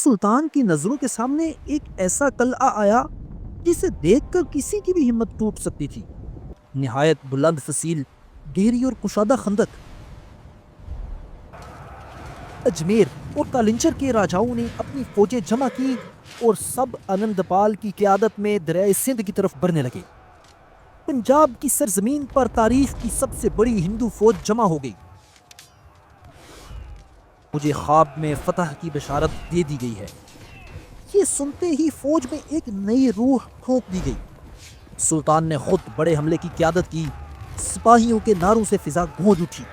سلطان کی نظروں کے سامنے ایک ایسا قلعہ آیا جسے دیکھ کر کسی کی بھی ہمت ٹوٹ سکتی تھی۔ نہایت بلند فصیل، گہری اور کشادہ خندق۔ اجمیر اور کالنچر کے راجاؤں نے اپنی فوجیں جمع کی اور سب آنندپال کی قیادت میں دریائے سندھ کی طرف بڑھنے لگے۔ پنجاب کی سرزمین پر تاریخ کی سب سے بڑی ہندو فوج جمع ہو گئی۔ مجھے خواب میں فتح کی بشارت دے دی گئی ہے۔ یہ سنتے ہی فوج میں ایک نئی روح پھونک دی گئی۔ سلطان نے خود بڑے حملے کی قیادت کی۔ سپاہیوں کے نعروں سے فضا گونج اٹھی۔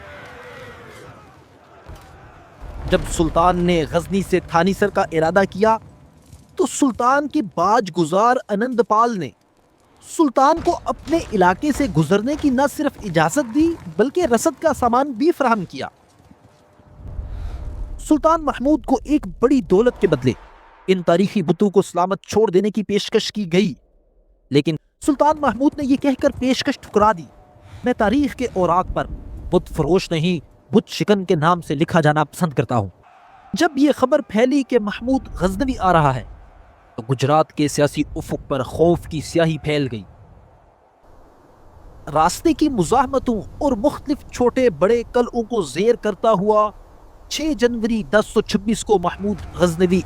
جب سلطان نے غزنی سے تھانیسر کا ارادہ کیا تو سلطان کے باج گزار آنندپال نے سلطان کو اپنے علاقے سے گزرنے کی نہ صرف اجازت دی بلکہ رسد کا سامان بھی فراہم کیا۔ سلطان محمود کو ایک بڑی دولت کے بدلے ان تاریخی بتوں کو سلامت چھوڑ دینے کی پیشکش کی گئی، لیکن سلطان محمود نے یہ کہہ کر پیشکش ٹھکرا دی، میں تاریخ کے اوراق پر بت فروش نہیں، بت شکن کے نام سے لکھا جانا پسند کرتا ہوں۔ جب یہ خبر پھیلی کہ محمود غزنوی آ رہا ہے تو گجرات کے سیاسی افق پر خوف کی سیاہی پھیل گئی۔ راستے کی مزاحمتوں اور مختلف چھوٹے بڑے قلعوں کو زیر کرتا ہوا 6 جنوری 1026 کو محمود غزنوی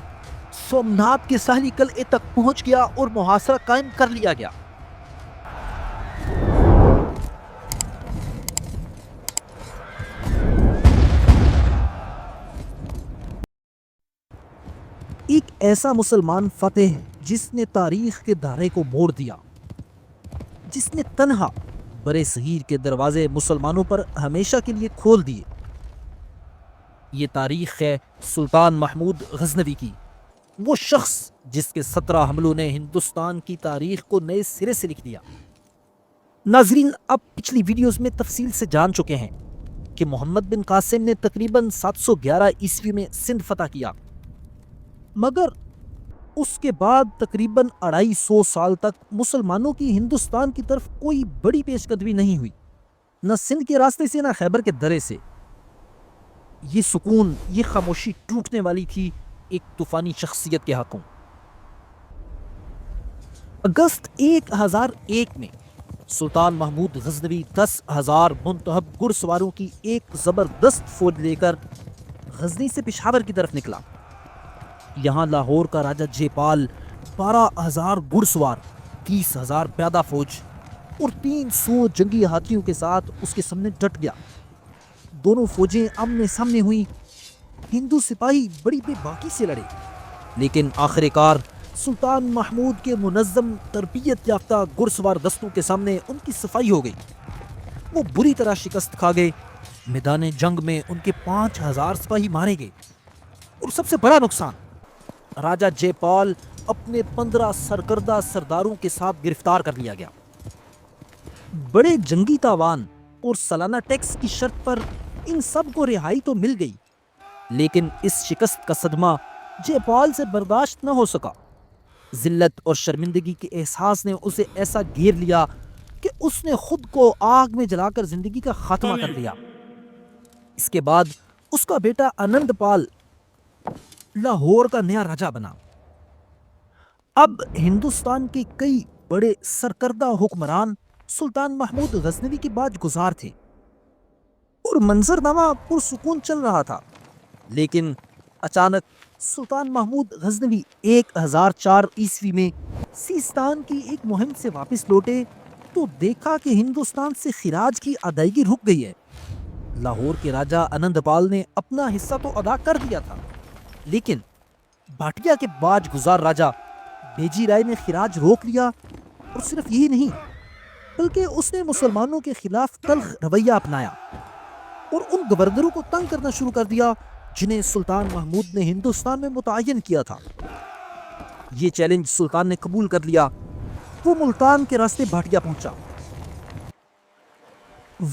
سومنات کے ساحلی قلعے تک پہنچ گیا اور محاصرہ قائم کر لیا گیا۔ ایک ایسا مسلمان فتح جس نے تاریخ کے دھارے کو موڑ دیا، جس نے تنہا برے صغیر کے دروازے مسلمانوں پر ہمیشہ کے لیے کھول دیے۔ یہ تاریخ ہے سلطان محمود غزنوی کی، وہ شخص جس کے 17 حملوں نے ہندوستان کی تاریخ کو نئے سرے سے لکھ دیا۔ ناظرین، اب پچھلی ویڈیوز میں تفصیل سے جان چکے ہیں کہ محمد بن قاسم نے تقریباً 711 عیسوی میں سندھ فتح کیا، مگر اس کے بعد تقریباً 250 سال تک مسلمانوں کی ہندوستان کی طرف کوئی بڑی پیش قدمی نہیں ہوئی، نہ سندھ کے راستے سے نہ خیبر کے درے سے۔ یہ سکون، یہ خاموشی ٹوٹنے والی تھی ایک طوفانی شخصیت کے ہاتھوں۔ اگست 1001 میں سلطان محمود غزنوی 10,000 منتخب گھڑ سواروں کی ایک زبردست فوج لے کر غزنی سے پشاور کی طرف نکلا۔ یہاں لاہور کا راجہ جے پال 12,000 گھڑ سوار، 30,000 پیادہ فوج اور 300 جنگی ہاتھیوں کے ساتھ اس کے سامنے ڈٹ گیا۔ دونوں فوجیں آمنے سامنے ہوئیں۔ ہندو سپاہی بڑی بے باکی سے لڑے، لیکن آخر کار سلطان محمود کے منظم تربیت یافتہ گھڑ سوار دستوں کے سامنے ان کی صفائی ہو گئی۔ وہ بری طرح شکست کھا گئے۔ میدان جنگ میں ان کے 5,000 سپاہی مارے گئے، اور سب سے بڑا نقصان، راجہ جے پال اپنے 15 سرکردہ سرداروں کے ساتھ گرفتار کر لیا گیا۔ بڑے جنگی تاوان اور سالانہ ٹیکس کی شرط پر ان سب کو رہائی تو مل گئی، لیکن اس شکست کا صدمہ جے پال سے برداشت نہ ہو سکا۔ ذلت اور شرمندگی کے احساس نے اسے ایسا گھیر لیا کہ اس نے خود کو آگ میں جلا کر زندگی کا خاتمہ کر دیا۔ اس کے بعد اس کا بیٹا آنندپال لاہور کا نیا راجہ بنا۔ اب ہندوستان کے کئی بڑے سرکردہ حکمران سلطان محمود غزنوی کے باج گزار تھے اور منظرنامہ پرسکون چل رہا تھا، لیکن اچانک سلطان محمود غزنوی 1004 عیسوی میں سیستان کی ایک مہم سے واپس لوٹے تو دیکھا کہ ہندوستان سے خراج کی ادائیگی رک گئی ہے۔ لاہور کے راجہ آنندپال نے اپنا حصہ تو ادا کر دیا تھا، لیکن بھاٹیا کے باج گزار راجہ بیجی رائے نے خراج روک لیا، اور صرف یہی نہیں بلکہ اس نے مسلمانوں کے خلاف تلخ رویہ اپنایا اور ان گورنروں کو تنگ کرنا شروع کر دیا جنہیں سلطان محمود نے ہندوستان میں متعین کیا تھا۔ یہ چیلنج سلطان نے قبول کر لیا۔ وہ ملتان کے راستے بھاٹیا پہنچا۔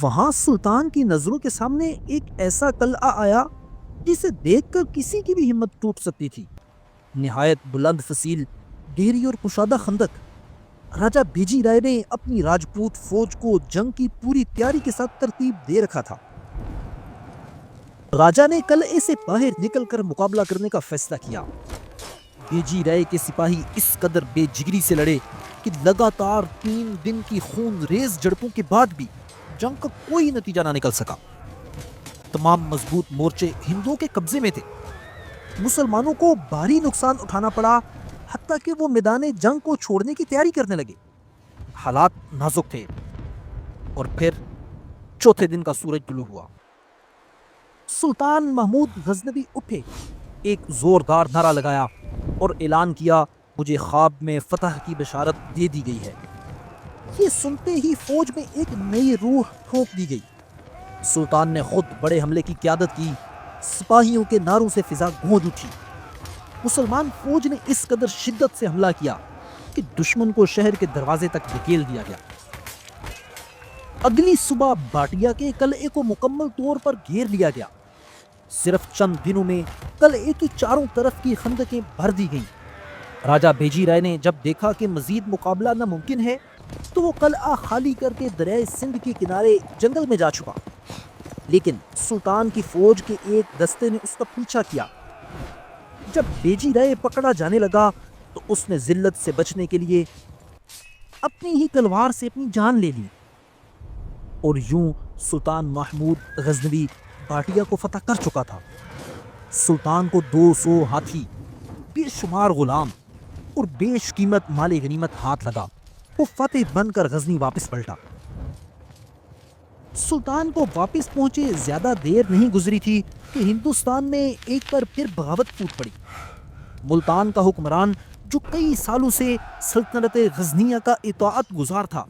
وہاں سلطان کی نظروں کے سامنے ایک ایسا قلعہ آیا جسے دیکھ کر کسی کی بھی ہمت ٹوٹ سکتی تھی۔ نہایت بلند فصیل، گہری اور کشادہ خندق۔ راجہ بیجی رائے نے اپنی راجپوت فوج کو جنگ کی پوری تیاری کے ساتھ ترتیب دے رکھا تھا۔ راجہ نے قلعے سے باہر نکل کر مقابلہ کرنے کا فیصلہ کیا۔ بیجی رائے کے سپاہی اس قدر بے جگری سے لڑے کہ لگاتار 3 دن کی خون ریز جھڑپوں کے بعد بھی جنگ کا کوئی نتیجہ نہ نکل سکا۔ تمام مضبوط مورچے ہندوؤں کے قبضے میں تھے۔ مسلمانوں کو بھاری نقصان اٹھانا پڑا، حتیٰ کہ وہ میدان جنگ کو چھوڑنے کی تیاری کرنے لگے۔ حالات نازک تھے اور پھر چوتھے دن کا سورج طلوع ہوا۔ سلطان محمود غزنوی اٹھے، ایک زوردار نعرہ لگایا اور اعلان کیا، مجھے خواب میں فتح کی بشارت دے دی گئی ہے۔ یہ سنتے ہی فوج میں ایک نئی روح پھونک دی گئی۔ سلطان نے خود بڑے حملے کی قیادت کی، سپاہیوں کے نعروں سے فضا گونج اٹھی۔ مسلمان فوج نے اس قدر شدت سے حملہ کیا کہ دشمن کو شہر کے دروازے تک دھکیل دیا گیا۔ اگلی صبح بھاٹیا کے قلعے کو مکمل طور پر گھیر لیا گیا۔ صرف چند دنوں میں قلعے کی چاروں طرف کی خندقیں بھر دی گئیں۔ راجہ بیجی رائے نے جب دیکھا کہ مزید مقابلہ ناممکن ہے تو وہ قلعہ خالی کر کے دریائے سندھ کے کنارے جنگل میں جا چھپا، لیکن سلطان کی فوج کے ایک دستے نے اس کا پیچھا کیا۔ جب بیجی رائے پکڑا جانے لگا تو اس نے ذلت سے بچنے کے لیے اپنی ہی تلوار سے اپنی جان لے لی، اور یوں سلطان محمود غزنوی بھاٹیا کو فتح کر چکا تھا۔ سلطان کو 200 ہاتھی، بے شمار غلام اور بیش قیمت مال غنیمت ہاتھ لگا۔ وہ فتح بن کر غزنی واپس پلٹا۔ سلطان کو واپس پہنچے زیادہ دیر نہیں گزری تھی کہ ہندوستان میں ایک بار پھر بغاوت پھوٹ پڑی۔ ملتان کا حکمران جو کئی سالوں سے سلطنت غزنیہ کا اطاعت گزار تھا،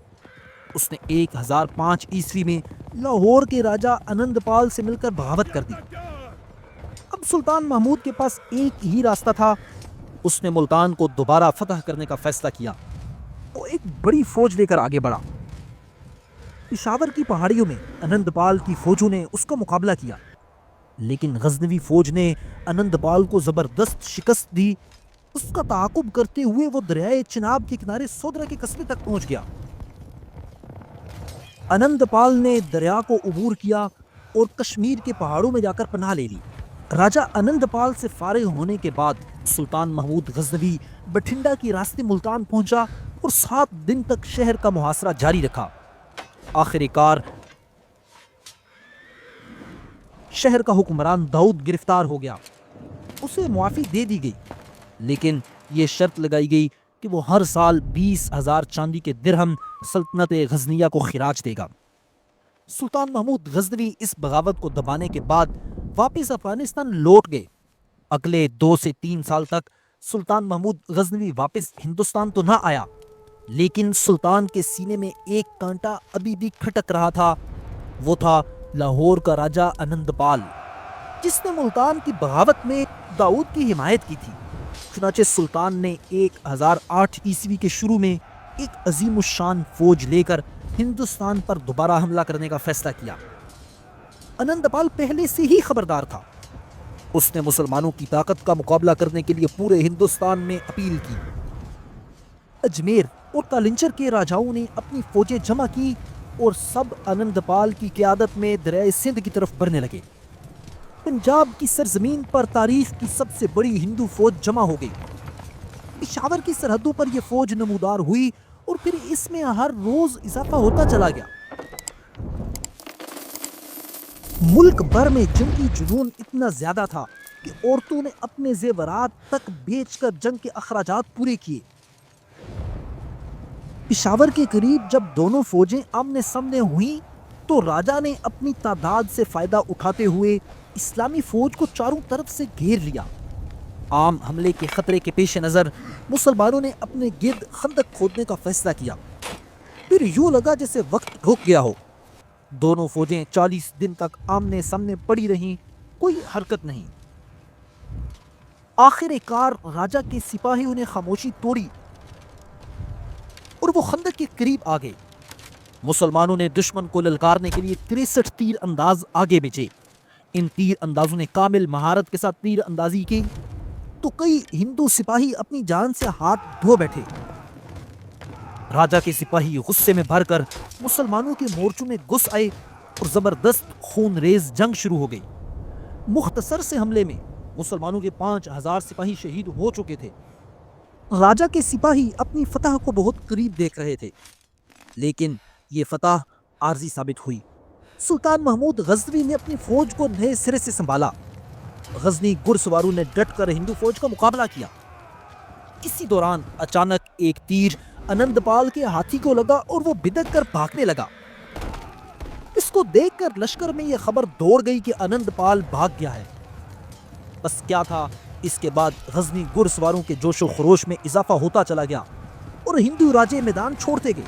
اس نے 1005 عیسوی میں لاہور کے راجہ آنند پال سے مل کر بغاوت کر دی۔ اب سلطان محمود کے پاس ایک ہی راستہ تھا، اس نے ملتان کو دوبارہ فتح کرنے کا فیصلہ کیا۔ وہ ایک بڑی فوج لے کر آگے بڑھا۔ پشاور کی پہاڑیوں میں آنند پال کی فوجوں نے اس کا مقابلہ کیا، لیکن غزنوی فوج نے آنند پال کو زبردست شکست دی۔ اس کا تعاقب کرتے ہوئے وہ دریائے چناب کے کنارے سودرا کے قصبے تک پہنچ گیا۔ آنند پال نے دریا کو عبور کیا اور کشمیر کے پہاڑوں میں جا کر پناہ لے لی۔ راجہ آنند پال سے فارغ ہونے کے بعد سلطان محمود غزنوی بٹھنڈا کی راستے ملتان پہنچا اور 7 دن تک شہر کا محاصرہ جاری رکھا۔ آخر کار شہر کا حکمران داؤد گرفتار ہو گیا۔ اسے معافی دے دی گئی، لیکن یہ شرط لگائی گئی کہ وہ ہر سال 20,000 چاندی کے درہم سلطنت غزنیہ کو خراج دے گا۔ سلطان محمود غزنوی اس بغاوت کو دبانے کے بعد واپس افغانستان لوٹ گئے۔ اگلے 2 سے 3 سال تک سلطان محمود غزنوی واپس ہندوستان تو نہ آیا، لیکن سلطان کے سینے میں ایک کانٹا ابھی بھی کھٹک رہا تھا۔ وہ تھا لاہور کا راجہ آنند پال، جس نے ملتان کی بغاوت میں داؤد کی حمایت کی تھی۔ چنانچہ سلطان نے 1008 عیسوی کے شروع میں ایک عظیم الشان فوج لے کر ہندوستان پر دوبارہ حملہ کرنے کا فیصلہ کیا۔ آنند پال پہلے سے ہی خبردار تھا۔ اس نے مسلمانوں کی طاقت کا مقابلہ کرنے کے لیے پورے ہندوستان میں اپیل کی۔ اجمیر اور کالنچر کے راجاؤں نے اپنی فوجیں جمع کی اور سب آنند پال کی قیادت میں دریائے سندھ کی طرف بڑھنے لگے۔ پنجاب کی سرزمین پر تاریخ کی سب سے بڑی ہندو فوج جمع ہو گئی۔ پشاور کی سرحدوں پر یہ فوج نمودار ہوئی اور پھر اس میں ہر روز اضافہ ہوتا چلا گیا۔ ملک بھر میں جنگی جنون اتنا زیادہ تھا کہ عورتوں نے اپنے زیورات تک بیچ کر جنگ کے اخراجات پورے کیے۔ پشاور کے قریب جب دونوں فوجیں آمنے سامنے ہوئیں تو راجہ نے اپنی تعداد سے فائدہ اٹھاتے ہوئے اسلامی فوج کو چاروں طرف سے گھیر لیا۔ عام حملے کے خطرے کے پیش نظر مسلمانوں نے اپنے گرد خندق کھودنے کا فیصلہ کیا۔ پھر یوں لگا جیسے وقت رک گیا ہو۔ دونوں فوجیں 40 دن تک آمنے سامنے پڑی رہیں، کوئی حرکت نہیں۔ آخر کار راجہ کے سپاہیوں نے خاموشی توڑی اور وہ خندق کے قریب آ گئے۔ مسلمانوں نے دشمن کو للکارنے کے لیے 63 تیر انداز آگے بھیجے۔ ان تیر اندازوں نے کامل مہارت کے ساتھ تیر اندازی کی تو کئی ہندو سپاہی اپنی جان سے ہاتھ دھو بیٹھے۔ راجہ کے سپاہی غصے میں بھر کر مسلمانوں کے مورچوں میں گھس آئے اور زبردست خون ریز جنگ شروع ہو گئی۔ مختصر سے حملے میں مسلمانوں کے 5000 سپاہی شہید ہو چکے تھے۔ راجہ کے سپاہی اپنی فتح کو بہت قریب دیکھ رہے تھے، لیکن یہ فتح عارضی ثابت ہوئی۔ سلطان محمود غزنوی نے اپنی فوج کو نئے سرے سے سنبھالا۔ غزنی گھڑ سواروں نے ڈٹ کر ہندو فوج کا مقابلہ کیا۔ اسی دوران اچانک ایک تیر انند پال کے ہاتھی کو لگا اور وہ بدک کر بھاگنے لگا۔ اس کو دیکھ کر لشکر میں یہ خبر دوڑ گئی کہ انند پال بھاگ گیا ہے۔ بس کیا تھا، اس کے بعد غزنی گھڑ سواروں کے جوش و خروش میں اضافہ ہوتا چلا گیا اور ہندو راجے میدان چھوڑتے گئے۔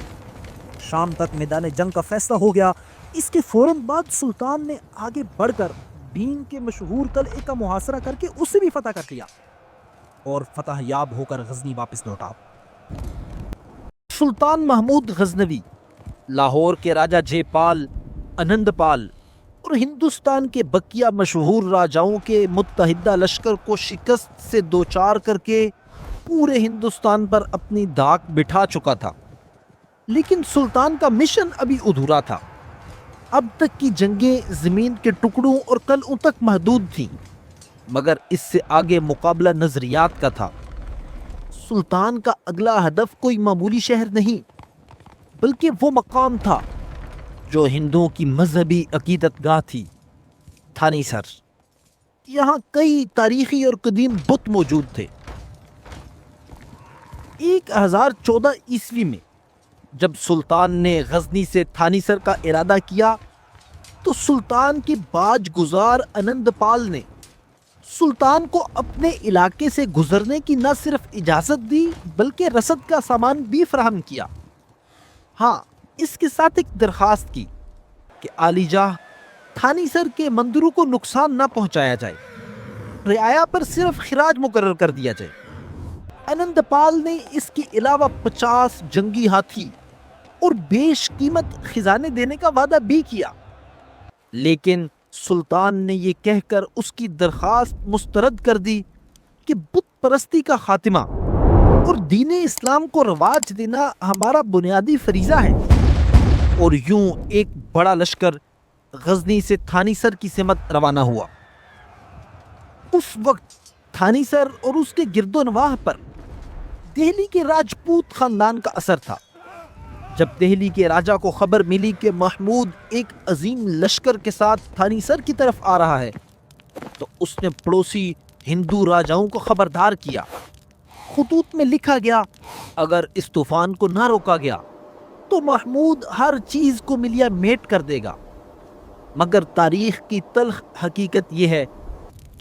شام تک میدان جنگ کا فیصلہ ہو گیا۔ اس کے فوراً بعد سلطان نے آگے بڑھ کر بھیم کے مشہور قلعے کا محاصرہ کر کے اسے بھی فتح کر لیا اور فتح یاب ہو کر غزنی واپس لوٹا۔ سلطان محمود غزنوی لاہور کے راجہ جے پال، انند پال اور ہندوستان کے بقیہ مشہور راجاؤں کے متحدہ لشکر کو شکست سے دوچار کر کے پورے ہندوستان پر اپنی دھاک بٹھا چکا تھا، لیکن سلطان کا مشن ابھی ادھورا تھا۔ اب تک کی جنگیں زمین کے ٹکڑوں اور قلعوں تک محدود تھیں، مگر اس سے آگے مقابلہ نظریات کا تھا۔ سلطان کا اگلا ہدف کوئی معمولی شہر نہیں، بلکہ وہ مقام تھا جو ہندوؤں کی مذہبی عقیدت گاہ تھی، تھانی سر۔ یہاں کئی تاریخی اور قدیم بت موجود تھے۔ 1014 عیسوی میں جب سلطان نے غزنی سے تھانی سر کا ارادہ کیا تو سلطان کے باج گزار انند پال نے سلطان کو اپنے علاقے سے گزرنے کی نہ صرف اجازت دی بلکہ رسد کا سامان بھی فراہم کیا۔ ہاں، اس کے ساتھ ایک درخواست کی کہ عالی جاہ تھانی سر کے مندروں کو نقصان نہ پہنچایا جائے، رعایا پر صرف خراج مقرر کر دیا جائے۔ انند پال نے اس کے علاوہ 50 جنگی ہاتھی اور بیش قیمت خزانے دینے کا وعدہ بھی کیا، لیکن سلطان نے یہ کہہ کر اس کی درخواست مسترد کر دی کہ بت پرستی کا خاتمہ اور دین اسلام کو رواج دینا ہمارا بنیادی فریضہ ہے۔ اور یوں ایک بڑا لشکر غزنی سے تھانی سر کی سمت روانہ ہوا۔ اس وقت تھانی سر اور اس کے گرد و نواح پر دہلی کے راجپوت خاندان کا اثر تھا۔ جب دہلی کے راجہ کو خبر ملی کہ محمود ایک عظیم لشکر کے ساتھ تھانی سر کی طرف آ رہا ہے تو اس نے پڑوسی ہندو راجاؤں کو خبردار کیا۔ خطوط میں لکھا گیا، اگر اس طوفان کو نہ روکا گیا تو محمود ہر چیز کو ملیا میٹ کر دے گا۔ مگر تاریخ کی تلخ حقیقت یہ ہے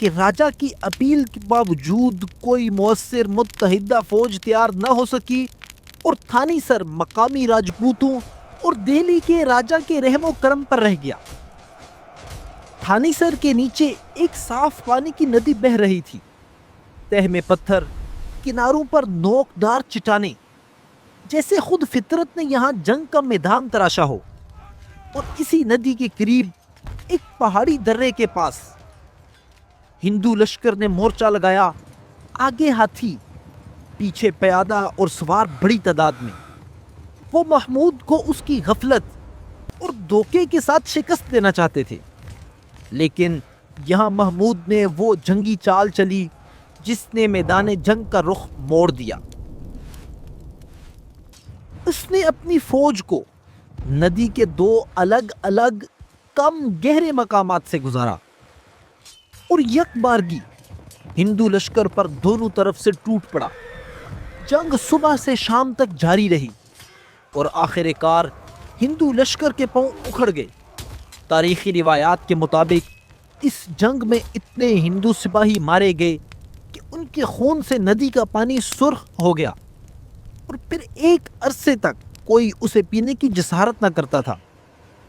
کہ راجہ کی اپیل کے باوجود کوئی مؤثر متحدہ فوج تیار نہ ہو سکی اور تھانی سر مقامی راجپوتوں اور دہلی کے راجہ کے رحم و کرم پر رہ گیا۔ تھانی سر کے نیچے ایک صاف پانی کی ندی بہہ رہی تھی، تہ میں پتھر، کناروں پر نوکدار چٹانیں، جیسے خود فطرت نے یہاں جنگ کا میدان تراشا ہو۔ اور اسی ندی کے قریب ایک پہاڑی درے کے پاس ہندو لشکر نے مورچہ لگایا، آگے ہاتھی، پیچھے پیادہ اور سوار بڑی تعداد میں۔ وہ محمود کو اس کی غفلت اور دھوکے کے ساتھ شکست دینا چاہتے تھے، لیکن یہاں محمود نے وہ جنگی چال چلی جس نے میدان جنگ کا رخ موڑ دیا۔ اس نے اپنی فوج کو ندی کے 2 الگ الگ کم گہرے مقامات سے گزارا اور یک بارگی ہندو لشکر پر دونوں طرف سے ٹوٹ پڑا۔ جنگ صبح سے شام تک جاری رہی اور آخر کار ہندو لشکر کے پاؤں اکھڑ گئے۔ تاریخی روایات کے مطابق اس جنگ میں اتنے ہندو سپاہی مارے گئے کہ ان کے خون سے ندی کا پانی سرخ ہو گیا اور پھر ایک عرصے تک کوئی اسے پینے کی جسارت نہ کرتا تھا۔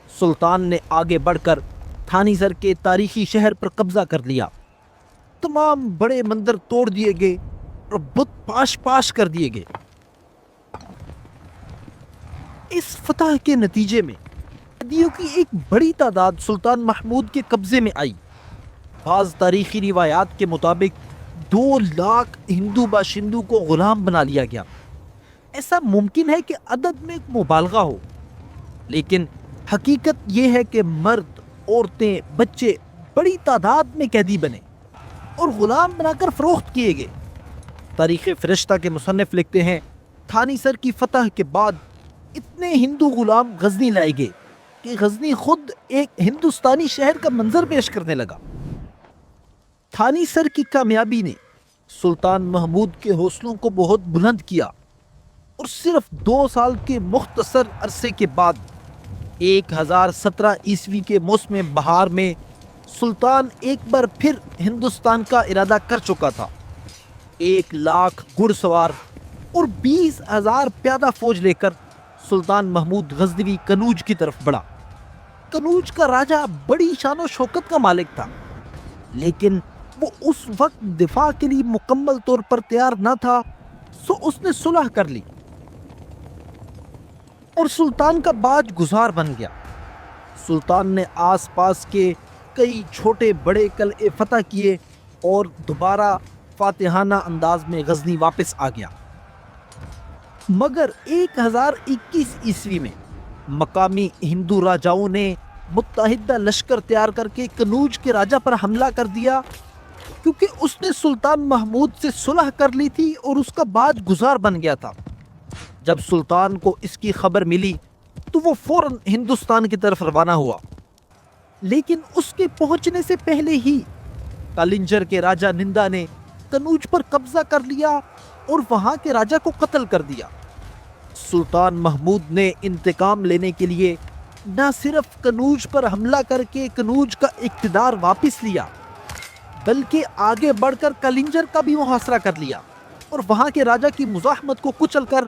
سلطان نے آگے بڑھ کر تھانی سر کے تاریخی شہر پر قبضہ کر لیا۔ تمام بڑے مندر توڑ دیے گئے اور بت پاش پاش کر دیے گئے۔ اس فتح کے نتیجے میں قیدیوں کی ایک بڑی تعداد سلطان محمود کے قبضے میں آئی۔ بعض تاریخی روایات کے مطابق 2 لاکھ ہندو باشندوں کو غلام بنا لیا گیا۔ ایسا ممکن ہے کہ عدد میں ایک مبالغہ ہو، لیکن حقیقت یہ ہے کہ مرد، عورتیں، بچے بڑی تعداد میں قیدی بنے۔ اور غلام بنا کر فروخت کیے گئے۔ تاریخ فرشتہ کے مصنف لکھتے ہیں تھانی سر کی فتح کے بعد اتنے ہندو غلام غزنی لائے گئے کہ غزنی خود ایک ہندوستانی شہر کا منظر پیش کرنے لگا۔ تھانی سر کی کامیابی نے سلطان محمود کے حوصلوں کو بہت بلند کیا اور صرف 2 سال کے مختصر عرصے کے بعد 1017 عیسوی کے موسم بہار میں سلطان ایک بار پھر ہندوستان کا ارادہ کر چکا تھا۔ 1,00,000 گھڑ سوار اور 20,000 پیادہ فوج لے کر سلطان محمود غزنوی کنوج کی طرف بڑھا۔ کنوج کا راجہ بڑی شان و شوکت کا مالک تھا، لیکن وہ اس وقت دفاع کے لیے مکمل طور پر تیار نہ تھا، سو اس نے صلح کر لی اور سلطان کا باج گزار بن گیا۔ سلطان نے آس پاس کے کئی چھوٹے بڑے قلعے فتح کیے اور دوبارہ فاتحانہ انداز میں غزنی واپس آ گیا۔ مگر 1021 عیسوی میں مقامی ہندو راجاؤں نے متحدہ لشکر تیار کر کے کنوج کے راجہ پر حملہ کر دیا، کیونکہ اس نے سلطان محمود سے صلح کر لی تھی اور اس کا باج گزار بن گیا تھا۔ جب سلطان کو اس کی خبر ملی تو وہ فوراً ہندوستان کی طرف روانہ ہوا، لیکن اس کے پہنچنے سے پہلے ہی کالنجر کے راجہ نندا نے کنوج پر قبضہ کر لیا اور وہاں کے راجہ کو قتل کر دیا۔ سلطان محمود نے انتقام لینے کے لیے نہ صرف کنوج پر حملہ کر کے کنوج کا اقتدار واپس لیا، بلکہ آگے بڑھ کر کالنجر کا بھی محاصرہ کر لیا اور وہاں کے راجہ کی مزاحمت کو کچل کر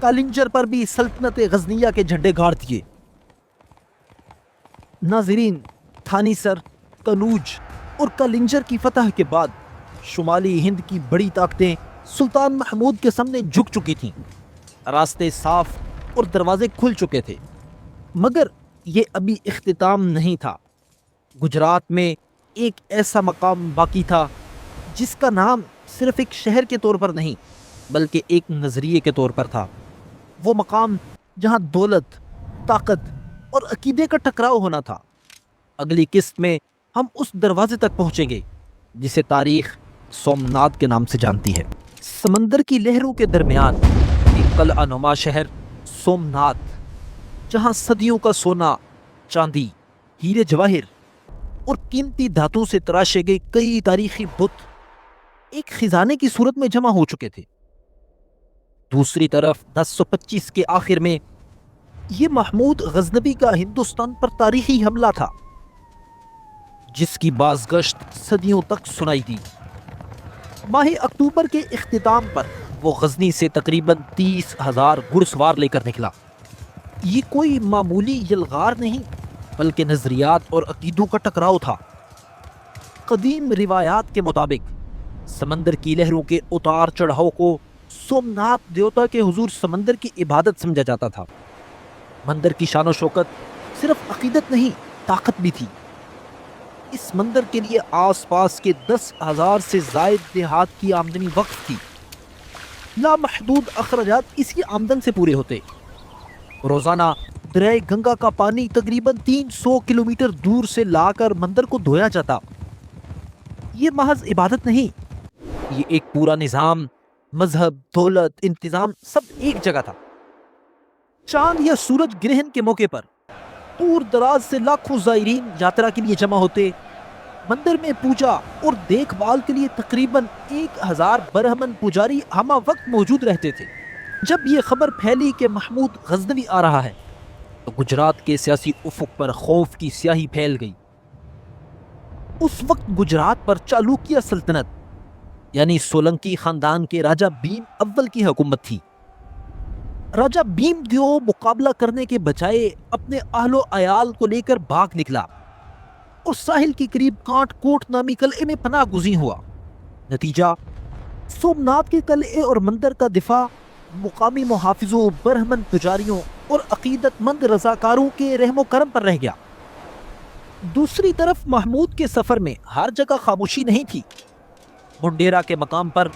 کالنجر پر بھی سلطنت غزنیہ کے جھنڈے گاڑ دیے۔ ناظرین، تھانی سر، کنوج اور کالنجر کی فتح کے بعد شمالی ہند کی بڑی طاقتیں سلطان محمود کے سامنے جھک چکی تھیں۔ راستے صاف اور دروازے کھل چکے تھے، مگر یہ ابھی اختتام نہیں تھا۔ گجرات میں ایک ایسا مقام باقی تھا جس کا نام صرف ایک شہر کے طور پر نہیں بلکہ ایک نظریے کے طور پر تھا۔ وہ مقام جہاں دولت، طاقت اور عقیدے کا ٹکراؤ ہونا تھا۔ اگلی قسط میں ہم اس دروازے تک پہنچیں گے جسے تاریخ سومناتھ کے نام سے جانتی ہے۔ سمندر کی لہروں کے درمیان ایک قلعہ نما شہر سومناتھ، جہاں صدیوں کا سونا، چاندی، ہیرے جواہر اور قیمتی دھاتوں سے تراشے گئے کئی تاریخی بت ایک خزانے کی صورت میں جمع ہو چکے تھے۔ دوسری طرف 1025 کے آخر میں یہ محمود غزنوی کا ہندوستان پر تاریخی حملہ تھا، جس کی بازگشت صدیوں تک سنائی دی۔ ماہ اکتوبر کے اختتام پر وہ غزنی سے تقریباً 30,000 گھڑ سوار لے کر نکلا۔ یہ کوئی معمولی یلغار نہیں بلکہ نظریات اور عقیدوں کا ٹکراؤ تھا۔ قدیم روایات کے مطابق سمندر کی لہروں کے اتار چڑھاؤ کو سومناتھ دیوتا کے حضور سمندر کی عبادت سمجھا جاتا تھا۔ مندر کی شان و شوکت صرف عقیدت نہیں، طاقت بھی تھی۔ اس مندر کے لیے آس پاس کے 10,000 سے زائد دیہات کی آمدنی وقف تھی۔ لامحدود اخراجات اسی آمدن سے پورے ہوتے۔ روزانہ دریائے گنگا کا پانی تقریباً 300 کلومیٹر دور سے لا کر مندر کو دھویا جاتا۔ یہ محض عبادت نہیں، یہ ایک پورا نظام، مذہب، دولت، انتظام سب ایک جگہ تھا۔ چاند یا سورج گرہن کے موقع پر دور دراز سے لاکھوں زائرین یاترا کے لیے جمع ہوتے۔ مندر میں پوجا اور دیکھ بھال کے لیے تقریباً 1,000 برہمن پجاری ہمہ وقت موجود رہتے تھے۔ جب یہ خبر پھیلی کہ محمود غزنوی آ رہا ہے تو گجرات کے سیاسی افق پر خوف کی سیاہی پھیل گئی۔ اس وقت گجرات پر چالوکیہ سلطنت یعنی سولنکی خاندان کے راجہ بھیم اول کی حکومت تھی۔ راجہ بھیم دیو مقابلہ کرنے کے بجائے اپنے اہل و عیال کو لے کر بھاگ نکلا اور ساحل کے قریب کانٹ کوٹ نامی قلعے میں پناہ گزین ہوا۔ نتیجہ، سومناتھ کے قلعے اور مندر کا دفاع مقامی محافظوں، برہمن پجاریوں اور عقیدت مند رضاکاروں کے رحم و کرم پر رہ گیا۔ دوسری طرف محمود کے سفر میں ہر جگہ خاموشی نہیں تھی۔ منڈیرا کے مقام پر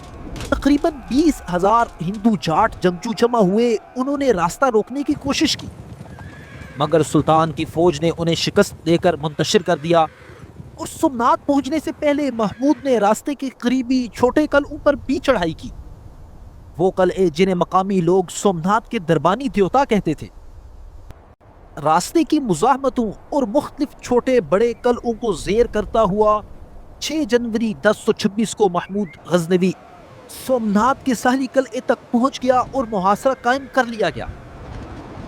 تقریباً 20,000 ہندو جاٹ جنگجو جمع ہوئے۔ انہوں نے راستہ روکنے کی کوشش کی، مگر سلطان کی فوج نے انہیں شکست دے کر منتشر کر دیا۔ اور سومنات پہنچنے سے پہلے محمود نے راستے کے قریبی چھوٹے قلعوں پر بھی چڑھائی کی، وہ قلعے جنہیں مقامی لوگ سومنات کے دربانی دیوتا کہتے تھے۔ راستے کی مزاحمتوں اور مختلف چھوٹے بڑے قلعوں کو زیر کرتا ہوا 6 جنوری 1026 کو محمود غزنوی سومنات کے ساحلی قلعے تک پہنچ گیا اور محاصرہ قائم کر لیا گیا۔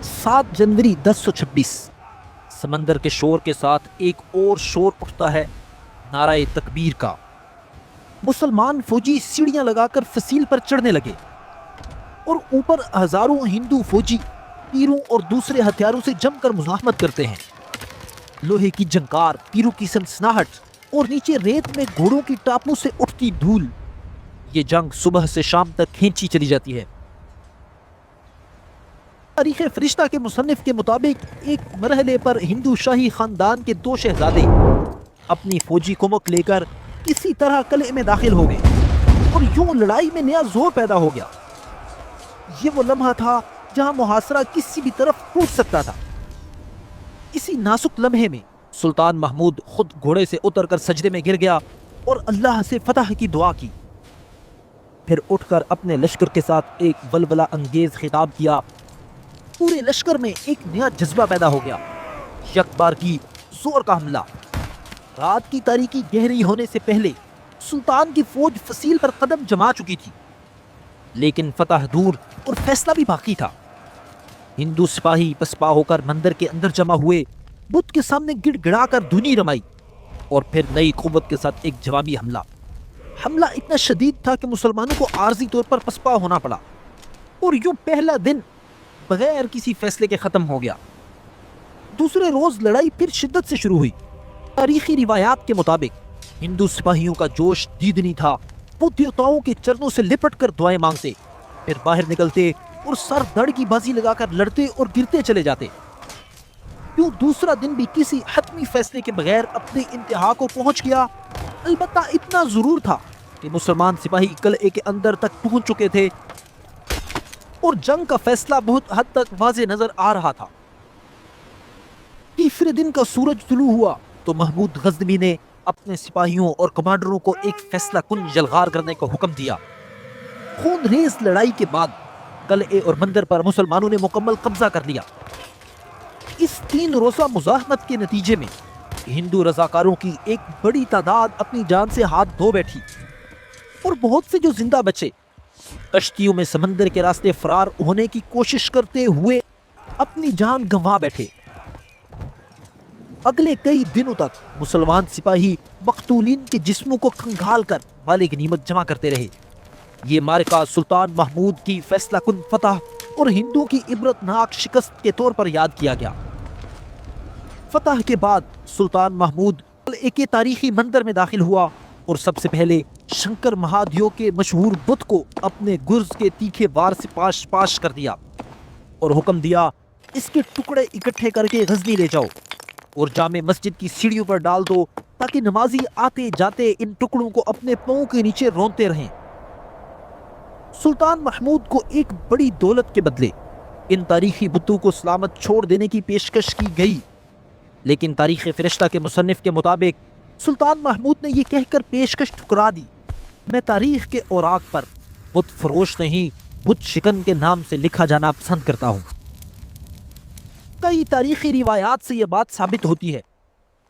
7 جنوری 1026 سمندر کے شور کے ساتھ ایک اور شور اٹھتا ہے، نعرہ تکبیر کا۔ مسلمان فوجی سیڑھیاں لگا کر فصیل پر چڑھنے لگے اور اوپر ہزاروں ہندو فوجی تیروں اور دوسرے ہتھیاروں سے جم کر مزاحمت کرتے ہیں۔ لوہے کی جنکار، تیروں کی سنسناہٹ اور نیچے ریت میں گھوڑوں کی ٹاپوں سے اٹھتی دھول، یہ جنگ صبح سے شام تک کھینچی چلی جاتی ہے۔ تاریخ فرشتہ کے مصنف کے مطابق ایک مرحلے پر ہندو شاہی خاندان کے 2 شہزادے اپنی فوجی کمک لے کر کسی طرح قلعے میں داخل ہو گئے اور یوں لڑائی میں نیا زور پیدا ہو گیا۔ یہ وہ لمحہ تھا جہاں محاصرہ کسی بھی طرف ٹوٹ سکتا تھا۔ اسی نازک لمحے میں سلطان محمود خود گھوڑے سے اتر کر سجدے میں گر گیا اور اللہ سے فتح کی دعا کی، پھر اٹھ کر اپنے لشکر کے ساتھ ایک ولولہ انگیز خطاب کیا۔ پورے لشکر میں ایک نیا جذبہ پیدا ہو گیا، یک بار کی زور کا حملہ۔ رات کی تاریکی گہری ہونے سے پہلے سلطان کی فوج فصیل پر قدم جما چکی تھی، لیکن فتح دور اور فیصلہ بھی باقی تھا۔ ہندو سپاہی پسپا ہو کر مندر کے اندر جمع ہوئے، بت کے سامنے گڑ گڑا کر دھنی رمائی اور پھر نئی قوت کے ساتھ ایک جوابی حملہ اتنا شدید تھا کہ مسلمانوں کو عارضی طور پر پسپا ہونا پڑا اور یوں پہلا دن بغیر کسی فیصلے کے ختم ہو گیا۔ دوسرے روز لڑائی پھر شدت سے شروع ہوئی۔ تاریخی روایات کے مطابق ہندو سپاہیوں کا جوش دیدنی تھا، وہ دیوتاؤں کے چرنوں سے لپٹ کر دعائیں مانگتے، پھر باہر نکلتے اور سر دڑ کی بازی لگا کر لڑتے اور گرتے چلے جاتے۔ کیوں دوسرا دن بھی کسی حتمی فیصلے کے بغیر اپنے انتہا کو پہنچ گیا۔ البتہ اتنا ضرور تھا کہ مسلمان سپاہی قلعے کے اندر تک پہنچ چکے تھے اور جنگ کا فیصلہ بہت حد تک واضح نظر آ رہا تھا۔ تیسرے دن کا سورج طلوع ہوا تو محمود غزنوی نے اپنے سپاہیوں اور کمانڈروں کو ایک فیصلہ کن یلغار کرنے کا حکم دیا۔ خون ریز لڑائی کے بعد قلعے اور مندر پر مسلمانوں نے مکمل قبضہ کر لیا۔ اس 3 روزہ مزاحمت کے نتیجے میں ہندو رضاکاروں کی ایک بڑی تعداد اپنی جان سے ہاتھ دھو بیٹھی اور بہت سے جو زندہ بچے کشتیوں میں سمندر کے راستے فرار ہونے کی کوشش کرتے ہوئے اپنی جان گنوا بیٹھے۔ اگلے کئی دنوں تک مسلمان سپاہی مقتولین کے جسموں کو کھنگال کر مال غنیمت جمع کرتے رہے۔ یہ معرکہ سلطان محمود کی فیصلہ کن فتح اور ہندوؤں کی عبرتناک شکست کے طور پر یاد کیا گیا۔ فتح کے بعد سلطان محمود قلعے کے تاریخی مندر میں داخل ہوا اور سب سے پہلے شنکر مہادیو کے مشہور بت کو اپنے گرز کے تیکھے وار سے پاش کر دیا اور حکم دیا اس کے ٹکڑے اکٹھے کر کے غزنی لے جاؤ اور جامع مسجد کی سیڑھیوں پر ڈال دو تاکہ نمازی آتے جاتے ان ٹکڑوں کو اپنے پاؤں کے نیچے رونتے رہیں۔ سلطان محمود کو ایک بڑی دولت کے بدلے ان تاریخی بتوں کو سلامت چھوڑ دینے کی پیشکش کی گئی، لیکن تاریخ فرشتہ کے مصنف کے مطابق سلطان محمود نے یہ کہہ کر پیشکش ٹھکرا دی، میں تاریخ کے اوراق پر بت فروش نہیں بت شکن کے نام سے لکھا جانا پسند کرتا ہوں۔ کئی تاریخی روایات سے یہ بات ثابت ہوتی ہے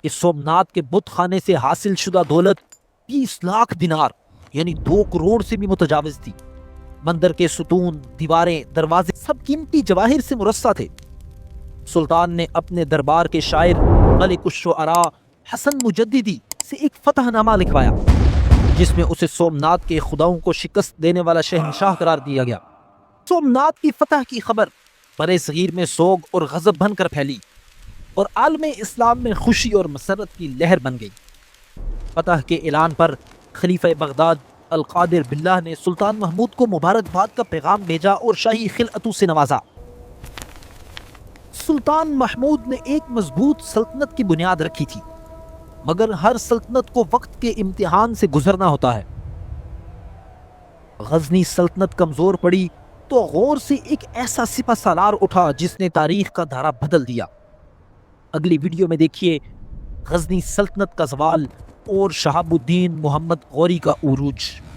کہ سومنات کے بت خانے سے حاصل شدہ دولت 30 لاکھ دینار یعنی 2 کروڑ سے بھی متجاوز تھی۔ مندر کے ستون، دیواریں، دروازے سب قیمتی جواہر سے مرصع تھے۔ سلطان نے اپنے دربار کے شاعر ملک الشعراء حسن مجددی سے ایک فتح نامہ لکھوایا جس میں اسے سومنات کے خداؤں کو شکست دینے والا شہنشاہ قرار دیا گیا۔ سومنات کی فتح کی خبر برے صغیر میں سوگ اور غضب بن کر پھیلی اور عالم اسلام میں خوشی اور مسرت کی لہر بن گئی۔ فتح کے اعلان پر خلیفہ بغداد القادر باللہ نے سلطان محمود کو مبارکباد کا پیغام بھیجا اور شاہی خلعتوں سے نوازا۔ سلطان محمود نے ایک مضبوط سلطنت کی بنیاد رکھی تھی، مگر ہر سلطنت کو وقت کے امتحان سے گزرنا ہوتا ہے۔ غزنی سلطنت کمزور پڑی تو غور سے ایک ایسا سپہ سالار اٹھا جس نے تاریخ کا دھارا بدل دیا۔ اگلی ویڈیو میں دیکھیے غزنی سلطنت کا زوال اور شہاب الدین محمد غوری کا عروج۔